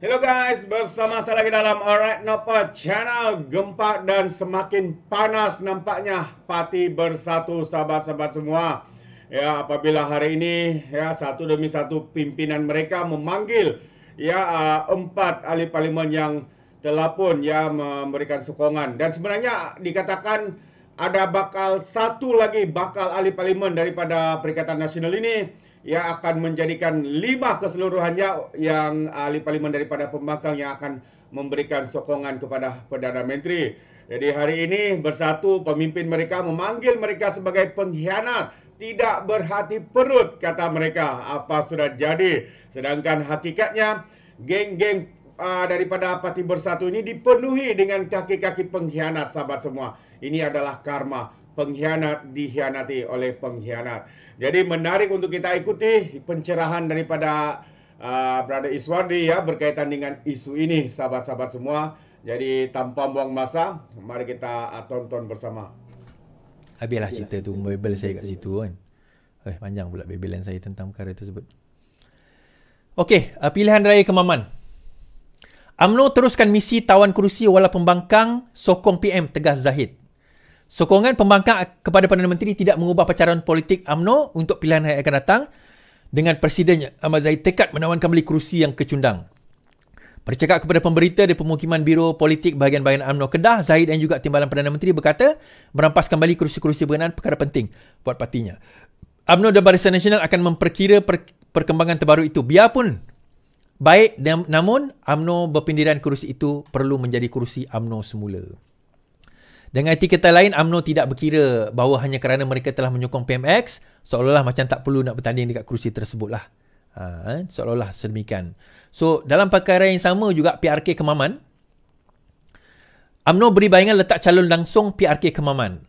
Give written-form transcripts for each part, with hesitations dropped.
Hello guys, bersama saya lagi dalam Alright Napa Channel. Gempa dan semakin panas nampaknya Parti Bersatu, sahabat-sahabat semua. Ya, apabila hari ini satu demi satu pimpinan mereka memanggil 4 ahli parlimen yang telah pun memberikan sokongan, dan sebenarnya dikatakan ada satu lagi bakal ahli parlimen daripada Perikatan Nasional ini akan menjadikan 5 keseluruhannya yang ahli parlimen daripada pembangkang yang akan memberikan sokongan kepada Perdana Menteri. Jadi hari ini Bersatu, pemimpin mereka memanggil mereka sebagai pengkhianat, tidak berhati perut, kata mereka. Apa sudah jadi? Sedangkan hakikatnya geng-geng daripada Parti Bersatu ini dipenuhi dengan kaki-kaki pengkhianat, sahabat semua. Ini adalah karma. Pengkhianat dikhianati oleh pengkhianat. Jadi menarik untuk kita ikuti pencerahan daripada Brother Iswardi berkaitan dengan isu ini, sahabat-sahabat semua. Jadi tanpa buang masa, mari kita tonton bersama. Habislah cerita tu, Bible saya kat situ kan. Panjang pula Bible saya tentang perkara tersebut. Okey, pilihan raya Kemaman. UMNO teruskan misi tawan kerusi walau pembangkang, sokong PM, tegas Zahid. Sokongan pembangkang kepada Perdana Menteri tidak mengubah pacaran politik UMNO untuk pilihan raya akan datang, dengan Presidennya Ahmad Zahid tekad menawan kembali kerusi yang kecundang. Bercakap kepada pemberita di Pemukiman Biro Politik bahagian-bahagian UMNO Kedah, Zahid dan juga Timbalan Perdana Menteri berkata merampas kembali kerusi-kerusi berkenaan perkara penting buat partinya. UMNO dan Barisan Nasional akan memperkira perkembangan terbaru itu. Biarpun baik, namun UMNO berpindiran kerusi itu perlu menjadi kerusi UMNO semula. Dengan arti kata lain, UMNO tidak berkira bahawa hanya kerana mereka telah menyokong PMX, seolah-olah macam tak perlu nak bertanding dekat kerusi tersebut lah. Seolah-olah sedemikian. So, dalam perkara yang sama juga PRK Kemaman, UMNO beri bayangan letak calon langsung PRK Kemaman.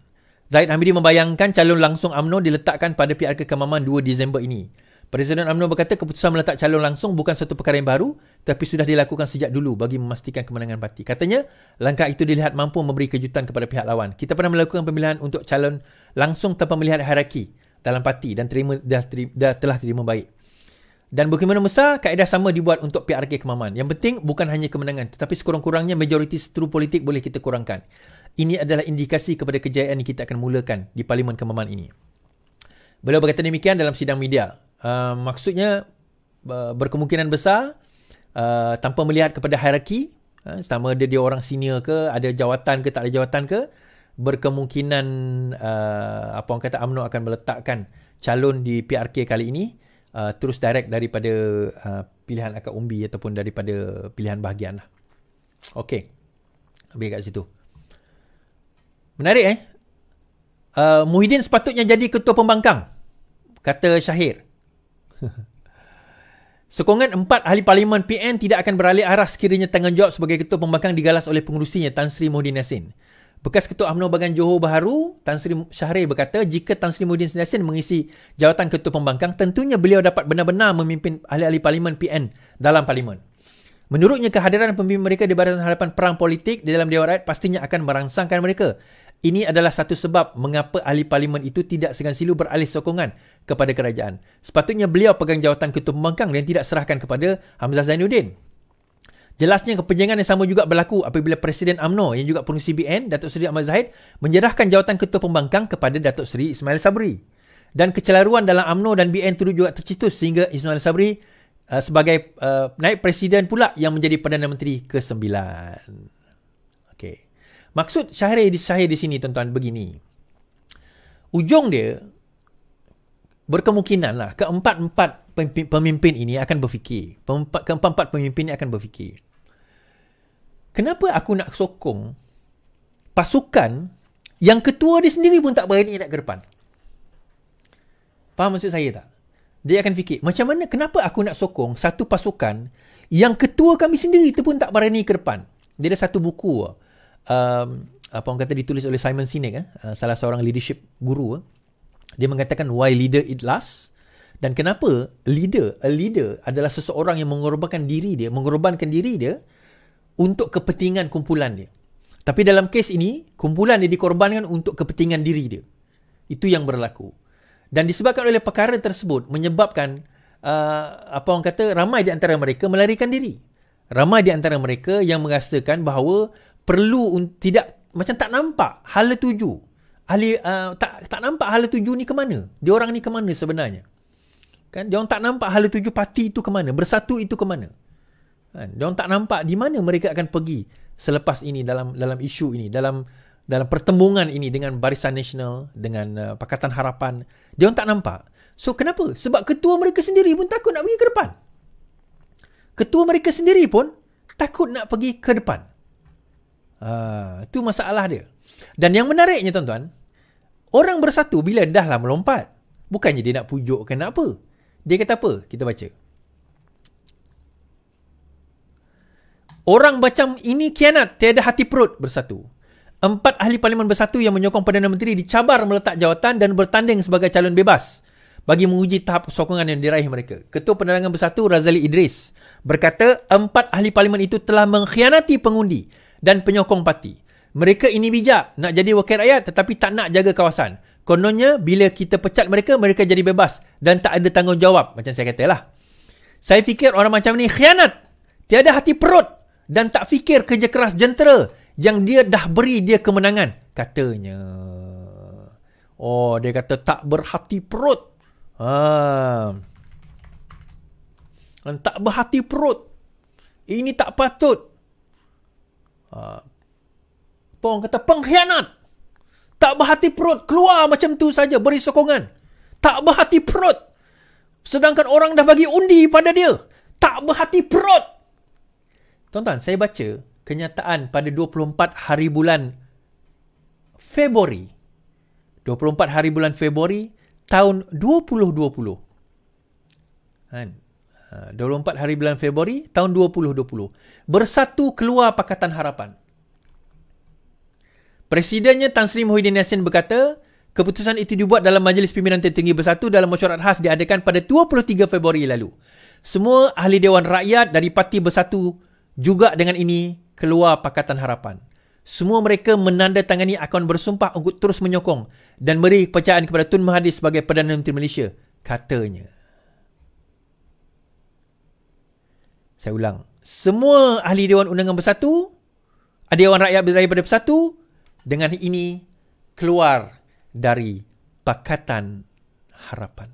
Zahid Hamidi membayangkan calon langsung UMNO diletakkan pada PRK Kemaman 2 Disember ini. Presiden UMNO berkata keputusan meletak calon langsung bukan satu perkara yang baru, tapi sudah dilakukan sejak dulu bagi memastikan kemenangan parti. Katanya, langkah itu dilihat mampu memberi kejutan kepada pihak lawan. Kita pernah melakukan pemilihan untuk calon langsung tanpa melihat hierarki dalam parti dan telah terima baik. Dan berkemungkinan besar, kaedah sama dibuat untuk PRK Kemaman. Yang penting bukan hanya kemenangan, tetapi sekurang-kurangnya majoriti seteru politik boleh kita kurangkan. Ini adalah indikasi kepada kejayaan yang kita akan mulakan di Parlimen Kemaman ini. Beliau berkata demikian dalam sidang media. Maksudnya berkemungkinan besar tanpa melihat kepada hierarki, sama dia orang senior ke, ada jawatan ke, tak ada jawatan ke, berkemungkinan UMNO akan meletakkan calon di PRK kali ini terus direct daripada pilihan akad umbi ataupun daripada pilihan bahagian lah. Okey, habis kat situ. Menarik Muhyiddin sepatutnya jadi ketua pembangkang, kata Syahir. Sokongan 4 ahli parlimen PN tidak akan beralih arah sekiranya tanggungjawab sebagai ketua pembangkang digalas oleh pengurusinya Tan Sri Muhyiddin Yassin. Bekas ketua UMNO bahagian Johor Bahru, Tan Sri Syahrir berkata jika Tan Sri Muhyiddin Yassin mengisi jawatan ketua pembangkang, tentunya beliau dapat benar-benar memimpin ahli-ahli parlimen PN dalam parlimen. Menurutnya, kehadiran pemimpin mereka di Barisan Hadapan perang politik di dalam Dewan Rakyat pastinya akan merangsangkan mereka. Ini adalah satu sebab mengapa ahli parlimen itu tidak segan-silu beralih sokongan kepada kerajaan. Sepatutnya beliau pegang jawatan ketua pembangkang dan tidak serahkan kepada Hamzah Zainuddin. Jelasnya kepenjangan yang sama juga berlaku apabila Presiden UMNO yang juga pengurusi BN, Datuk Seri Ahmad Zahid, menyerahkan jawatan ketua pembangkang kepada Datuk Seri Ismail Sabri. Dan kecelaruan dalam UMNO dan BN turut juga tercetus sehingga Ismail Sabri sebagai naib presiden pula yang menjadi Perdana Menteri ke-9. Okey. Maksud Syahrir di sini, tuan-tuan, begini. Ujung dia, berkemungkinan lah keempat-empat pemimpin ini akan berfikir. Keempat-empat pemimpin ini akan berfikir. Kenapa aku nak sokong pasukan yang ketua dia sendiri pun tak berani nak ke depan? Faham maksud saya tak? Dia akan fikir, macam mana, kenapa aku nak sokong satu pasukan yang ketua kami sendiri itu pun tak berani ke depan? Dia ada satu buku, apa orang kata, ditulis oleh Simon Sinek, salah seorang leadership guru. Dia mengatakan why leader it last, dan kenapa a leader adalah seseorang yang mengorbankan diri dia untuk kepentingan kumpulan dia. Tapi dalam kes ini, kumpulan dia dikorbankan untuk kepentingan diri dia. Itu yang berlaku. Dan disebabkan oleh perkara tersebut menyebabkan apa orang kata, ramai di antara mereka melarikan diri. Ramai di antara mereka yang merasakan bahawa perlu tidak, macam tak nampak hala tuju. Tak nampak hala tuju ni ke mana? Diorang ni ke mana sebenarnya? Kan? Diorang tak nampak hala tuju parti itu ke mana? Bersatu itu ke mana? Kan? Diorang tak nampak di mana mereka akan pergi selepas ini dalam isu ini, dalam pertembungan ini dengan Barisan Nasional, dengan Pakatan Harapan. Diorang tak nampak. So kenapa? Sebab ketua mereka sendiri pun takut nak pergi ke depan. Ketua mereka sendiri pun takut nak pergi ke depan. Itu masalah dia. Dan yang menariknya tuan-tuan, orang Bersatu bila dah lah melompat, bukannya dia nak pujukkan apa. Dia kata apa? Kita baca. Orang macam ini kianat, tiada hati perut Bersatu. 4 ahli parlimen Bersatu yang menyokong Perdana Menteri dicabar meletak jawatan dan bertanding sebagai calon bebas bagi menguji tahap sokongan yang diraih mereka. Ketua Penerangan Bersatu Razali Idris berkata 4 ahli parlimen itu telah mengkhianati pengundi dan penyokong parti. Mereka ini bijak, nak jadi wakil rakyat tetapi tak nak jaga kawasan. Kononnya bila kita pecat mereka, mereka jadi bebas dan tak ada tanggungjawab. Macam saya kata lah. Saya fikir orang macam ni khianat, tiada hati perut dan tak fikir kerja keras jentera yang dia dah beri dia kemenangan. Katanya. Oh, dia kata tak berhati perut. Tak berhati perut. Ini tak patut. Orang kata pengkhianat. Tak berhati perut. Keluar macam tu saja. Beri sokongan. Tak berhati perut. Sedangkan orang dah bagi undi pada dia. Tak berhati perut. Tuan-tuan, saya baca kenyataan pada 24 hari bulan Februari. 24 hari bulan Februari tahun 2020. 24 hari bulan Februari tahun 2020. Bersatu keluar Pakatan Harapan. Presidennya Tan Sri Muhyiddin Yassin berkata, keputusan itu dibuat dalam Majlis Pimpinan Tertinggi Bersatu dalam mesyuarat khas diadakan pada 23 Februari lalu. Semua ahli Dewan Rakyat dari Parti Bersatu juga dengan ini keluar Pakatan Harapan. Semua mereka menandatangani akan bersumpah untuk terus menyokong dan beri kepercayaan kepada Tun Mahathir sebagai Perdana Menteri Malaysia, katanya. Saya ulang. Semua ahli Dewan Undangan Bersatu, Dewan Rakyat daripada Bersatu, dengan ini keluar dari Pakatan Harapan.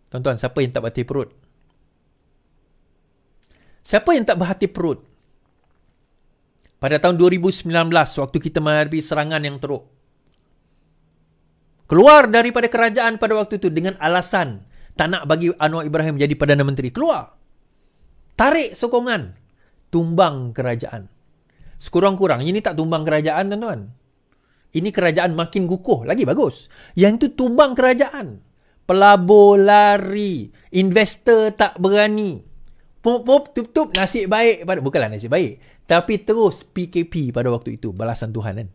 Tuan-tuan, siapa yang tak berhati perut? Siapa yang tak berhati perut? Pada tahun 2019, waktu kita menghadapi serangan yang teruk. Keluar daripada kerajaan pada waktu itu dengan alasan tak nak bagi Anwar Ibrahim jadi Perdana Menteri. Keluar. Tarik sokongan. Tumbang kerajaan. Sekurang-kurang, ini tak tumbang kerajaan, tuan-tuan. Ini kerajaan makin kukuh. Lagi bagus. Yang itu tumbang kerajaan. Pelabur lari. Investor tak berani. Pop, tup, nasib baik. Bukanlah nasib baik. Tapi terus PKP pada waktu itu. Balasan Tuhan, kan?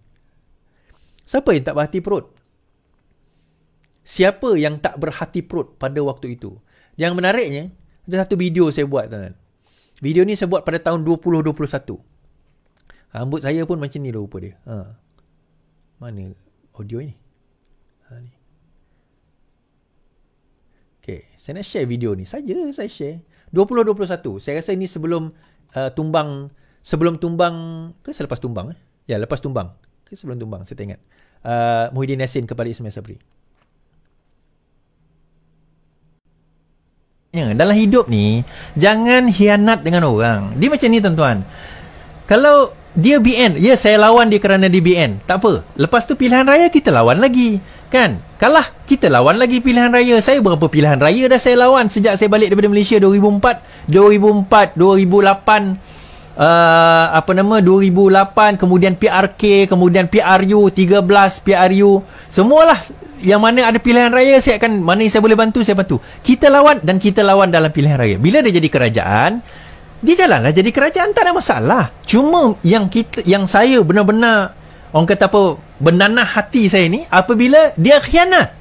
Siapa yang tak berhati perut? Siapa yang tak berhati perut pada waktu itu? Yang menariknya, ada satu video saya buat, tuan-tuan. Video ni saya buat pada tahun 2021. Rambut saya pun macam ni rupa dia. Mana audio ni? Ni. Okay, saya nak share video ni saja. Saya share 2021. Saya rasa ini sebelum tumbang, sebelum tumbang ke selepas tumbang? Ya, lepas tumbang ke sebelum tumbang, saya tak ingat. Muhyiddin Yassin kepada Ismail Sabri. Dalam hidup ni, jangan hianat dengan orang. Dia macam ni, tuan-tuan. Kalau dia BN, ya saya lawan dia kerana dia BN, tak apa. Lepas tu pilihan raya kita lawan lagi, kan? Kalah, kita lawan lagi pilihan raya. Saya berapa pilihan raya dah saya lawan sejak saya balik daripada Malaysia 2004, 2008, 2008, kemudian PRK, kemudian PRU 13, PRU, semualah yang mana ada pilihan raya saya akan, mana yang saya boleh bantu saya bantu. Kita lawan dan kita lawan dalam pilihan raya. Bila dia jadi kerajaan, dia jalanlah jadi kerajaan, tak ada masalah. Cuma yang saya benar-benar orang kata apa, bernanah hati saya ni apabila dia khianat.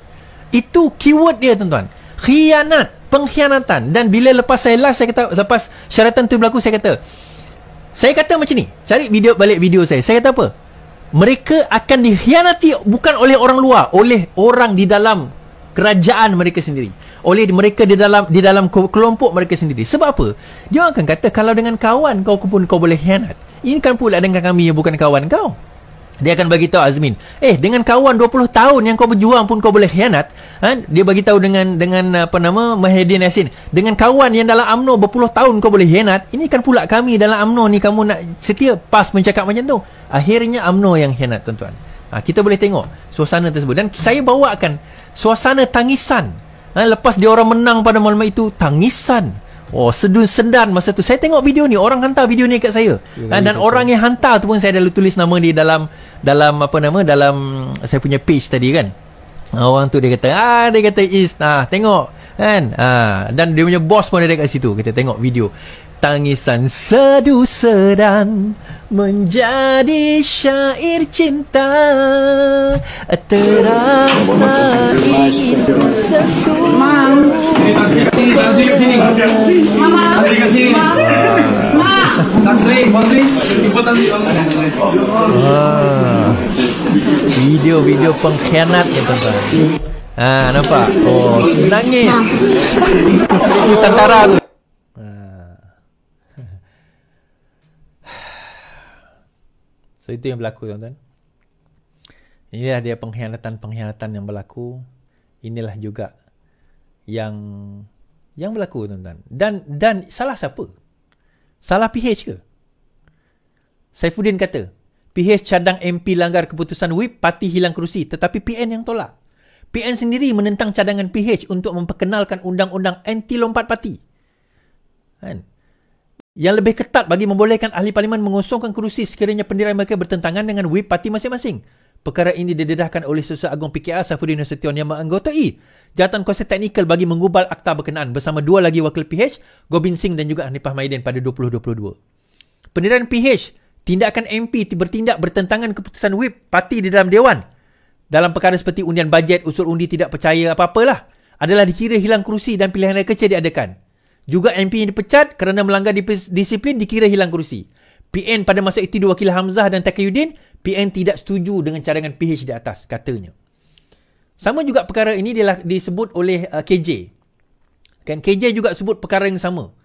Itu keyword dia, tuan-tuan. Khianat, pengkhianatan. Dan bila lepas saya live, saya kata, lepas syaratan tu berlaku, saya kata macam ni. Cari balik video saya. Saya kata apa? Mereka akan dikhianati bukan oleh orang luar, oleh orang di dalam kerajaan mereka sendiri. oleh mereka di dalam kelompok mereka sendiri. Sebab apa? Dia akan kata kalau dengan kawan kau pun kau boleh khianat. Ini kan pula dengan kami yang bukan kawan kau. Dia akan bagi tahu Azmin, dengan kawan 20 tahun yang kau berjuang pun kau boleh khianat. Dia bagi tahu dengan Mahyudin Yassin, dengan kawan yang dalam UMNO berpuluh tahun kau boleh khianat. Ini kan pula kami dalam UMNO ni kamu nak setia. Pas mencakap macam tu. Akhirnya UMNO yang khianat, tuan-tuan. Kita boleh tengok suasana tersebut. Dan saya bawakan suasana tangisan. Lepas dia orang menang pada malam itu, tangisan. Sedun-sendan masa tu. Saya tengok video ni, orang hantar video ni kat saya. Dan orang yang hantar tu pun saya dah tulis nama dia dalam saya punya page tadi kan. Orang tu dia kata Is, tengok kan. Dan dia punya bos pun ada kat situ. Kita tengok video. Tangisan sedu sedan menjadi syair cinta, terasa ingin sentuh. Sini. Mama. Video pengkhianat ya tuan-tuan. Nampak? Nangis. Nusantara tu. So itu yang berlaku, tuan-tuan. Inilah dia pengkhianatan yang berlaku. Inilah juga yang berlaku, tuan-tuan. Dan salah siapa? Salah PH ke? Saifuddin kata, PH cadang MP langgar keputusan whip, parti hilang kerusi, tetapi PN yang tolak. PN sendiri menentang cadangan PH untuk memperkenalkan undang-undang anti lompat parti. Yang lebih ketat bagi membolehkan ahli parlimen mengosongkan kerusi sekiranya pendirian mereka bertentangan dengan whip parti masing-masing. Perkara ini didedahkan oleh Susah Agung PKR Saifuddin Nasution yang menganggotai Jawatan Kuasa Teknikal bagi mengubal akta berkenaan bersama dua lagi wakil PH, Gobind Singh dan juga Hanifah Maidin pada 2022. Pendirian PH, tindakan MP bertindak bertentangan keputusan whip parti di dalam Dewan dalam perkara seperti undian bajet, usul undi tidak percaya apa-apalah adalah dikira hilang kerusi dan pilihan raya kecil diadakan. Juga MP yang dipecat kerana melanggar disiplin dikira hilang kerusi. PN pada masa itu diwakili Hamzah dan Taqiyuddin, PN tidak setuju dengan cadangan PH di atas, katanya. Sama juga perkara ini disebut oleh KJ. Kan KJ juga sebut perkara yang sama.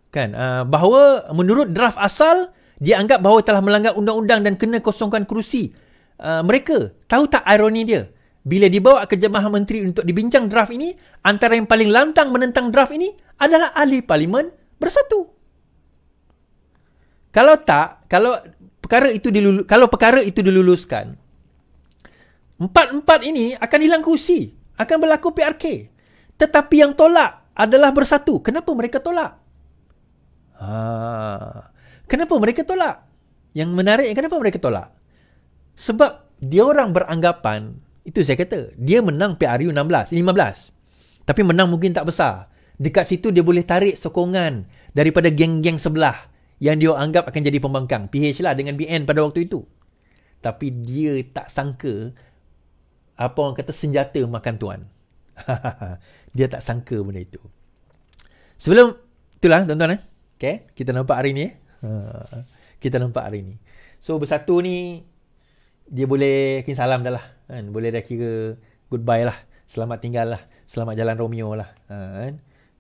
Kan bahawa menurut draft asal dia anggap bahawa telah melanggar undang-undang dan kena kosongkan kerusi. Mereka tahu tak ironi dia? Bila dibawa ke Jabatan Menteri untuk dibincang draft ini, antara yang paling lantang menentang draft ini adalah ahli parlimen Bersatu. Kalau perkara itu diluluskan, empat ini akan hilang kerusi, akan berlaku PRK. Tetapi yang tolak adalah Bersatu. Kenapa mereka tolak? Kenapa mereka tolak? Yang menarik, kenapa mereka tolak? Sebab dia orang beranggapan, itu saya kata, dia menang PRU 15. Tapi menang mungkin tak besar. Dekat situ dia boleh tarik sokongan daripada geng-geng sebelah yang dia anggap akan jadi pembangkang. PH lah dengan BN pada waktu itu. Tapi dia tak sangka, apa orang kata, senjata makan tuan. Dia tak sangka benda itu. Sebelum itulah tuan-tuan. Okay? Kita nampak hari ni. Kita nampak hari ni. So Bersatu ni, dia boleh kini salam dah lah. Boleh dah kira goodbye lah. Selamat tinggal lah. Selamat jalan Romeo lah.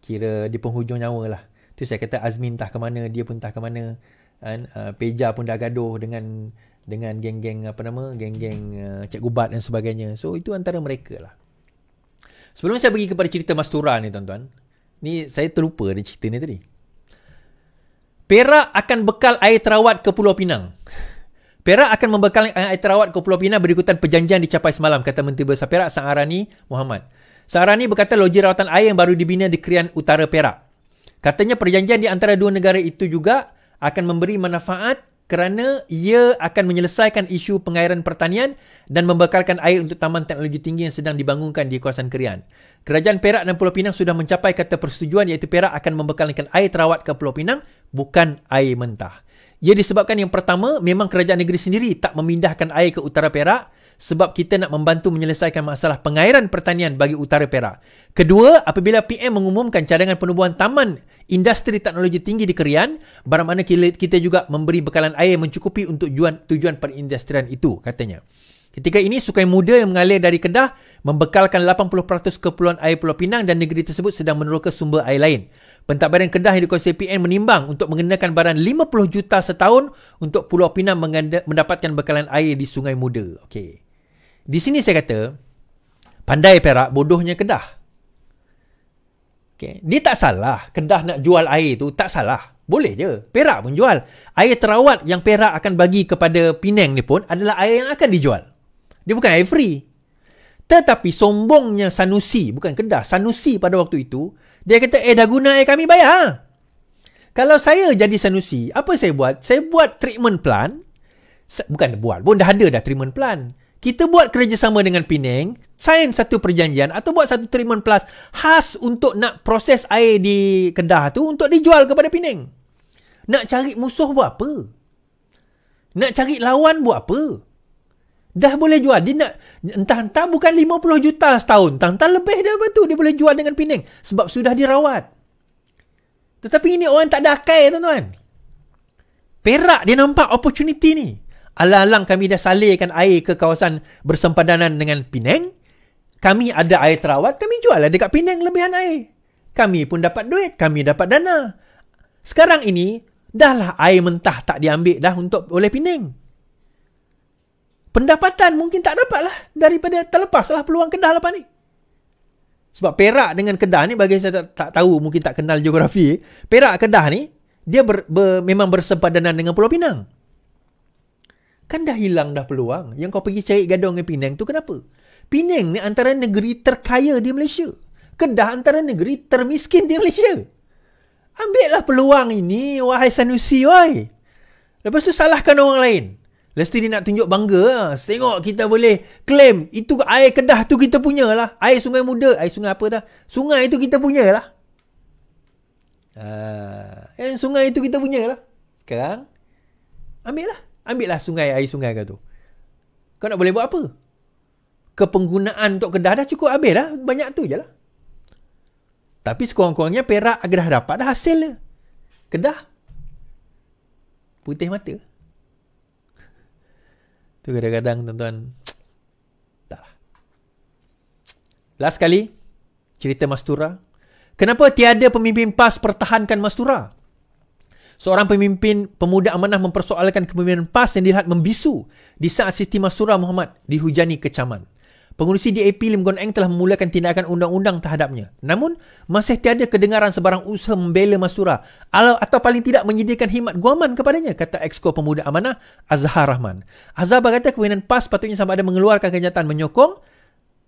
Kira di penghujung nyawa lah. Tu saya kata Azmin entah ke mana, dia pun entah ke mana. Peja pun dah gaduh dengan geng-geng geng-geng Cikgu Bat dan sebagainya. So itu antara mereka lah. Sebelum saya pergi kepada cerita Mastura ni tuan-tuan. Ni saya terlupa dari cerita ni tadi. Perak akan bekal air terawat ke Pulau Pinang. Perak akan membekal air terawat ke Pulau Pinang berikutan perjanjian dicapai semalam, kata Menteri Besar Perak Sa'arani Muhammad. Sa'arani berkata loji rawatan air yang baru dibina di Krian Utara Perak. Katanya perjanjian di antara dua negara itu juga akan memberi manfaat kerana ia akan menyelesaikan isu pengairan pertanian dan membekalkan air untuk taman teknologi tinggi yang sedang dibangunkan di kawasan Krian. Kerajaan Perak dan Pulau Pinang sudah mencapai kata persetujuan iaitu Perak akan membekalkan air terawat ke Pulau Pinang, bukan air mentah. Ia disebabkan yang pertama, memang kerajaan negeri sendiri tak memindahkan air ke utara Perak sebab kita nak membantu menyelesaikan masalah pengairan pertanian bagi utara Perak. Kedua, apabila PM mengumumkan cadangan penubuhan taman industri teknologi tinggi di Krian, barang mana kita juga memberi bekalan air mencukupi untuk tujuan perindustrian itu, katanya. Ketika ini, Sungai Muda yang mengalir dari Kedah membekalkan 80% keperluan air Pulau Pinang dan negeri tersebut sedang meneroka sumber air lain. Pentadbiran Kedah yang dikuasai PN menimbang untuk mengenakan baran 50 juta setahun untuk Pulau Pinang mendapatkan bekalan air di Sungai Muda. Okey. Di sini saya kata, pandai Perak, bodohnya Kedah. Okay. Dia tak salah. Kedah nak jual air tu tak salah. Boleh je. Perak pun jual. Air terawat yang Perak akan bagi kepada Penang ni pun adalah air yang akan dijual. Dia bukan air free. Tetapi sombongnya Sanusi, bukan Kedah, Sanusi pada waktu itu, dia kata, dah guna air kami bayar. Kalau saya jadi Sanusi, apa saya buat? Saya buat treatment plant. Bukan buat, pun dah ada dah treatment plant. Kita buat kerjasama dengan Penang, sign satu perjanjian atau buat satu treatment plant khas untuk nak proses air di Kedah tu untuk dijual kepada Penang. Nak cari musuh buat apa? Nak cari lawan buat apa? Dah boleh jual. Dia nak, entah-entah bukan 50 juta setahun. Entah-entah lebih dah betul dia boleh jual dengan Penang. Sebab sudah dirawat. Tetapi ini orang tak ada akal, tuan-tuan. Perak dia nampak opportunity ni. Alang-alang kami dah salurkan air ke kawasan bersempadanan dengan Penang. Kami ada air terawat, kami jual lah dekat Penang lebihan air. Kami pun dapat duit, kami dapat dana. Sekarang ini, dahlah air mentah tak diambil dah oleh Penang. Pendapatan mungkin tak dapat lah daripada terlepaslah peluang Kedah lepas ni. Sebab Perak dengan Kedah ni, bagi saya tak tahu, mungkin tak kenal geografi. Perak Kedah ni, dia memang bersempadanan dengan Pulau Pinang. Kan dah hilang dah peluang. Yang kau pergi cari gaduh dengan Penang tu kenapa? Penang ni antara negeri terkaya di Malaysia. Kedah antara negeri termiskin di Malaysia. Ambillah peluang ini, wahai Sanusi, wahai. Lepas tu salahkan orang lain. Lepas tu dia nak tunjuk bangga. Tengok kita boleh claim. Itu air Kedah tu kita punya lah. Air Sungai Muda. Air sungai apa dah? Sungai itu kita punya lah. Sungai itu kita punya lah. Sekarang, ambillah sungai, air sungai kau tu. Kau nak boleh buat apa? Kepenggunaan untuk Kedah dah cukup habis lah. Banyak tu je lah. Tapi sekurang-kurangnya Perak dah dapat dah hasil dia. Kedah, putih mata. Tu kadang-kadang tuan-tuan, taklah. Last kali, cerita Mastura. Kenapa tiada pemimpin PAS pertahankan Mastura? Seorang pemimpin pemuda amanah mempersoalkan kepemimpinan PAS yang dilihat membisu di saat Siti Mastura Muhammad dihujani kecaman. Pengurusi DAP Lim Guan Eng telah memulakan tindakan undang-undang terhadapnya. Namun, masih tiada kedengaran sebarang usaha membela Mastura atau paling tidak menyediakan khidmat guaman kepadanya, kata Exco Pemuda Amanah Azhar Rahman. Azhar berkata kepimpinan PAS patutnya sama ada mengeluarkan kenyataan menyokong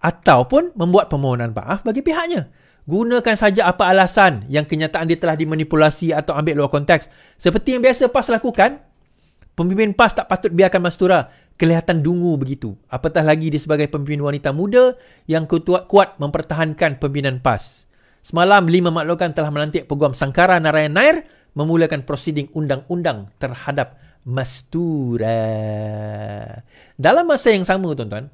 ataupun membuat permohonan maaf bagi pihaknya. Gunakan saja apa alasan yang kenyataan dia telah dimanipulasi atau ambil luar konteks. Seperti yang biasa PAS lakukan, pemimpin PAS tak patut biarkan Mastura kelihatan dungu begitu. Apatah lagi dia sebagai pemimpin wanita muda yang kuat mempertahankan pimpinan PAS. Semalam, 5 makhlukan telah melantik Peguam Sangkara Narayan Nair memulakan prosiding undang-undang terhadap Mastura. Dalam masa yang sama, tuan-tuan,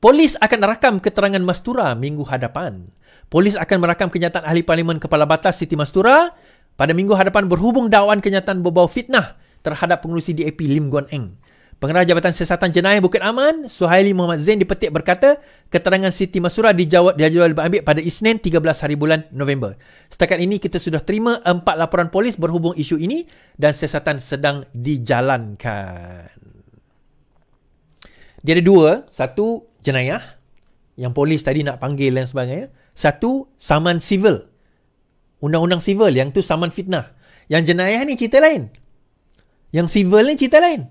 polis akan rakam keterangan Mastura minggu hadapan. Polis akan merakam kenyataan Ahli Parlimen Kepala Batas Siti Mastura pada minggu hadapan berhubung dakwaan kenyataan berbau fitnah terhadap pengurusi DAP Lim Guan Eng. Pengarah Jabatan Siasatan Jenayah Bukit Aman, Suhaili Muhammad Zain dipetik berkata, keterangan Siti Mastura diambil pada Isnin 13 hari bulan November. Setakat ini kita sudah terima 4 laporan polis berhubung isu ini dan siasatan sedang dijalankan. Dia ada 2, satu jenayah yang polis tadi nak panggil dan sebagainya. Satu, saman sivil. Undang-undang sivil, yang tu saman fitnah. Yang jenayah ni cerita lain. Yang sivil ni cerita lain.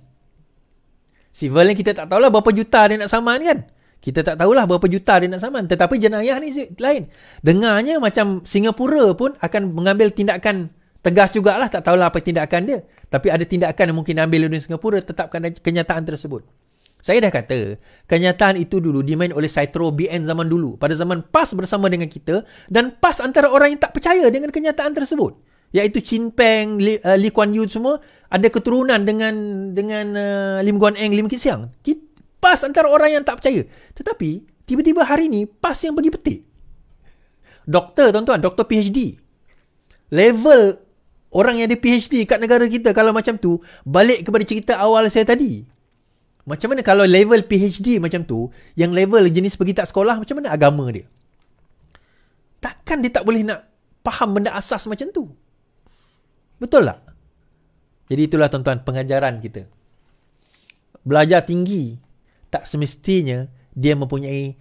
Sivil ni kita tak tahulah berapa juta dia nak saman kan. Kita tak tahulah berapa juta dia nak saman. Tetapi jenayah ni lain. Dengarnya macam Singapura pun akan mengambil tindakan tegas jugalah. Tak tahulah apa tindakan dia. Tapi ada tindakan yang mungkin ambil oleh Singapura tetapkan kenyataan tersebut. Saya dah kata, kenyataan itu dulu dimain oleh Saitro BN zaman dulu. Pada zaman PAS bersama dengan kita. Dan PAS antara orang yang tak percaya dengan kenyataan tersebut. Iaitu Chin Peng, Lee Kuan Yew semua ada keturunan dengan Lim Guan Eng, Lim Kit Siang. PAS antara orang yang tak percaya. Tetapi, tiba-tiba hari ni PAS yang pergi petik. Doktor, tuan-tuan, doktor PhD. Level orang yang ada PhD kat negara kita kalau macam tu, balik kepada cerita awal saya tadi. Macam mana kalau level PhD macam tu, yang level jenis pergi tak sekolah, macam mana agama dia? Takkan dia tak boleh nak faham benda asas macam tu? Betul tak? Jadi itulah tuan-tuan pengajaran kita. Belajar tinggi tak semestinya dia mempunyai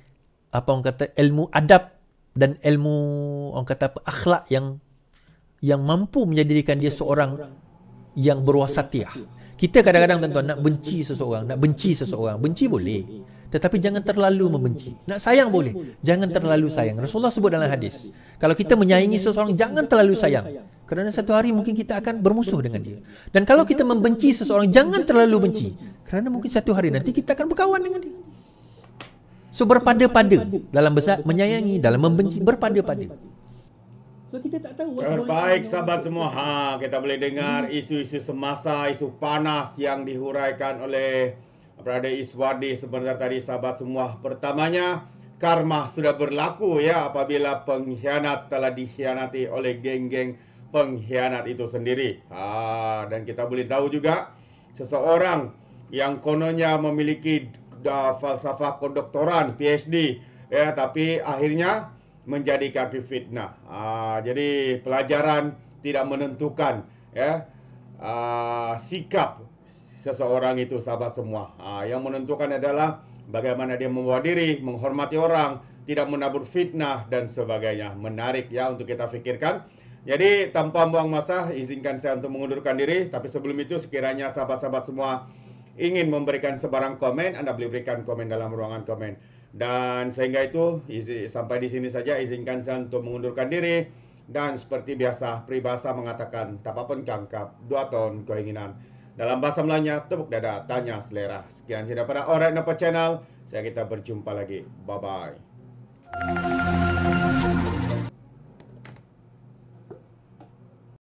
apa orang kata ilmu adab dan ilmu orang kata apa akhlak yang mampu menjadikan dia seorang yang berwasatiyah. Kita kadang-kadang tuan-tuan nak benci seseorang, benci boleh, tetapi jangan terlalu membenci. Nak sayang boleh, jangan terlalu sayang. Rasulullah sebut dalam hadis, kalau kita menyayangi seseorang jangan terlalu sayang, kerana satu hari mungkin kita akan bermusuh dengan dia. Dan kalau kita membenci seseorang, jangan terlalu benci, kerana mungkin satu hari nanti kita akan berkawan dengan dia. So berpada-pada dalam menyayangi, dalam membenci, berpada-pada. So kita tak tahu. Terbaik sahabat semua. Kita boleh dengar isu-isu semasa, isu panas yang dihuraikan oleh Brother Iswadi sebentar tadi sahabat semua. Pertamanya, karma sudah berlaku ya apabila pengkhianat telah dikhianati oleh geng-geng pengkhianat itu sendiri. Dan kita boleh tahu juga seseorang yang kononnya memiliki falsafah kedoktoran PhD ya, tapi akhirnya menjadi kaki fitnah. Jadi pelajaran tidak menentukan ya sikap seseorang itu sahabat semua. Yang menentukan adalah bagaimana dia membawa diri, menghormati orang, tidak menabur fitnah dan sebagainya. Menarik ya untuk kita fikirkan. Jadi tanpa buang masa, izinkan saya untuk mengundurkan diri. Tapi sebelum itu sekiranya sahabat-sahabat semua ingin memberikan sebarang komen, Anda boleh berikan komen dalam ruangan komen. Dan sehingga itu sampai di sini saja, izinkan saya untuk mengundurkan diri. Dan seperti biasa, peribahasa mengatakan tak apa pun kangkap 2 ton keinginan. Dalam bahasa Melayunya, tepuk dada, tanya selera. Sekian saja daripada Alright Napa Channel. Kita berjumpa lagi. Bye-bye.